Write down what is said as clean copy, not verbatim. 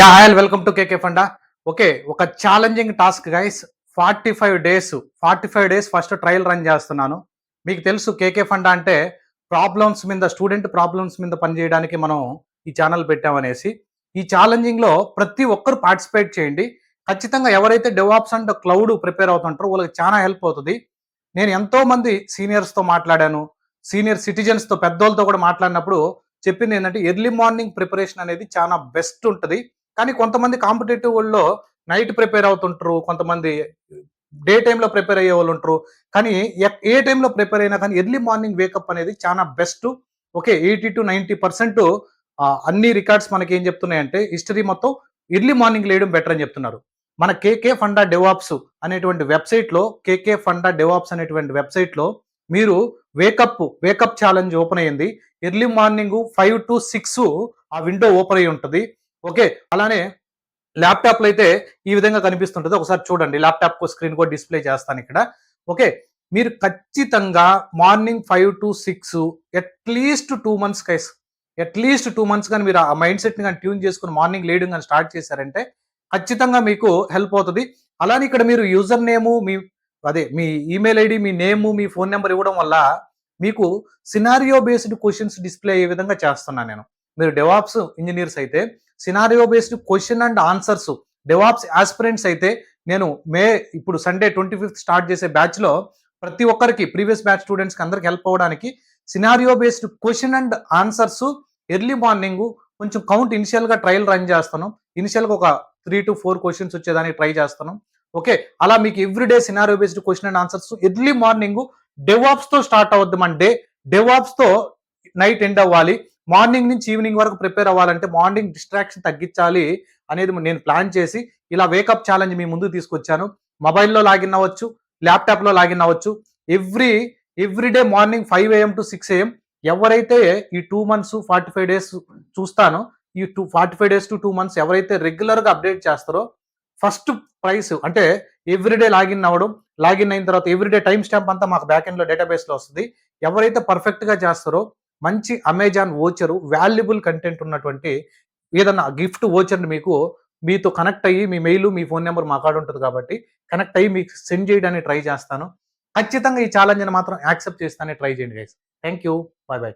Hi welcome to KK Funda. Okay, ఒక challenging task guys. 45 days first trial run చేస్తున్నాను. మీకు తెలుసు కేకే ఫండా అంటే స్టూడెంట్ ప్రాబ్లమ్స్ మీద పనిచేయడానికి మనం ఈ ఛానల్ పెట్టామనేసి. ఈ ఛాలెంజింగ్లో ప్రతి ఒక్కరు పార్టిసిపేట్ చేయండి. ఖచ్చితంగా ఎవరైతే డెవాప్స్ అండ్ క్లౌడ్ ప్రిపేర్ అవుతుంటారో వాళ్ళకి చాలా హెల్ప్ అవుతుంది. నేను ఎంతో మంది సీనియర్స్తో మాట్లాడాను, సీనియర్ సిటిజన్స్తో పెద్దోళ్ళతో కూడా మాట్లాడినప్పుడు చెప్పింది ఏంటంటే ఎర్లీ మార్నింగ్ ప్రిపరేషన్ అనేది చాలా బెస్ట్ ఉంటుంది. కానీ కొంతమంది కాంపిటేటివ్ వరల్డ్‌లో నైట్ ప్రిపేర్ అవుతుంటారు. కొంతమంది డే టైమ్‌లో ప్రిపేర్ అయ్యే వాళ్ళు ఉంటారు. కానీ ఏ టైమ్‌లో ప్రిపేర్ అయినా కానీ ఎర్లీ మార్నింగ్ వేకప్ అనేది చాలా బెస్ట్. ఓకే, 80-90% అన్ని రికార్డ్స్ మనకి ఏం చెప్తున్నాయంటే హిస్టరీ మొత్తం ఎర్లీ మార్నింగ్ లేయడం బెటర్ అని చెప్తున్నారు. మన కేకే ఫండా డెవాప్స్ అనేటువంటి వెబ్‌సైట్‌లో కేకే ఫండా డెవాప్స్ అనేటువంటి వెబ్‌సైట్‌లో మీరు వేకప్ ఛాలెంజ్ ఓపెన్ అయ్యింది. ఎర్లీ మార్నింగ్ 5-6 ఆ విండో ఓపెన్ అయ్యి ఉంటది. ఓకే, అలానే ల్యాప్టాప్లో అయితే ఈ విధంగా కనిపిస్తుంటది. ఒకసారి చూడండి. ల్యాప్టాప్ స్క్రీన్ కూడా డిస్ప్లే చేస్తాను ఇక్కడ. ఓకే, మీరు ఖచ్చితంగా morning 5-6 at least 2 months guys. At least 2 months గాని మీరు ఆ మైండ్ సెట్‌ని గాని ట్యూన్ చేసుకొని మార్నింగ్ లేయడం గాని స్టార్ట్ చేశారంటే ఖచ్చితంగా మీకు హెల్ప్ అవుతది. అలానే ఇక్కడ మీరు యూజర్ నేము మీ ఈమెయిల్ ఐడీ, మీ నేము, మీ ఫోన్ నంబర్ ఇవ్వడం వల్ల మీకు సినారియో బేస్డ్ క్వెషన్స్ డిస్ప్లే అయ్యే విధంగా చేస్తున్నాను నేను. మీరు డెవాప్స్ ఇంజినీర్స్ అయితే scenario based question and answers, DevOps aspirants అయితే నేను ఇప్పుడు సండే 25th స్టార్ట్ చేసే బ్యాచ్లో ప్రతి ఒక్కరికి ప్రీవియస్ బ్యాచ్ స్టూడెంట్స్కి అందరికి హెల్ప్ అవ్వడానికి scenario based question and answers early morning కొంచెం కౌంట్ ఇనిషియల్గా ట్రయల్ రన్ చేస్తాను. ఇనిషియల్గా ఒక 3-4 క్వశ్చన్స్ వచ్చేదానికి ట్రై చేస్తాను. ఓకే, అలా మీకు everyday scenario based question and answers early morning డెవాప్స్తో స్టార్ట్ అవుద్ది మన డే. డెవాప్స్తో నైట్ ఎండ్ అవ్వాలి. మార్నింగ్ నుంచి ఈవినింగ్ వరకు ప్రిపేర్ అవ్వాలంటే మార్నింగ్ డిస్ట్రాక్షన్ తగ్గించాలి అనేది నేను ప్లాన్ చేసి ఇలా వేకప్ ఛాలెంజ్ మీ ముందుకు తీసుకొచ్చాను. మొబైల్లో లాగిన్ అవ్వచ్చు, ల్యాప్టాప్లో లాగిన్ అవ్వచ్చు. Everyday morning 5 AM to 6 AM ఎవరైతే ఈ 2 months 45 days చూస్తానో, ఈ 45 days to 2 months ఎవరైతే రెగ్యులర్గా అప్డేట్ చేస్తారో ఫస్ట్ ప్రైస్ అంటే ఎవ్రీడే లాగిన్ అవ్వడం, లాగిన్ అయిన తర్వాత ఎవ్రీడే టైం స్టాంప్ అంతా మాకు బ్యాక్ ఎండ్లో డేటాబేస్లో వస్తుంది. ఎవరైతే పర్ఫెక్ట్గా చేస్తారో మంచి అమెజాన్ వోచరు, వాల్యుబుల్ కంటెంట్ ఉన్నటువంటి ఏదన్నా గిఫ్ట్ వోచర్ని మీతో కనెక్ట్ అయ్యి మీ మెయిల్, మీ ఫోన్ నెంబర్ మా కాడ ఉంటుంది కాబట్టి కనెక్ట్ అయ్యి మీకు సెండ్ చేయడానికి ట్రై చేస్తాను. ఖచ్చితంగా ఈ ఛాలెంజ్ని మాత్రం యాక్సెప్ట్ చేస్తానే ట్రై చేయండి guys. Thank you. By by.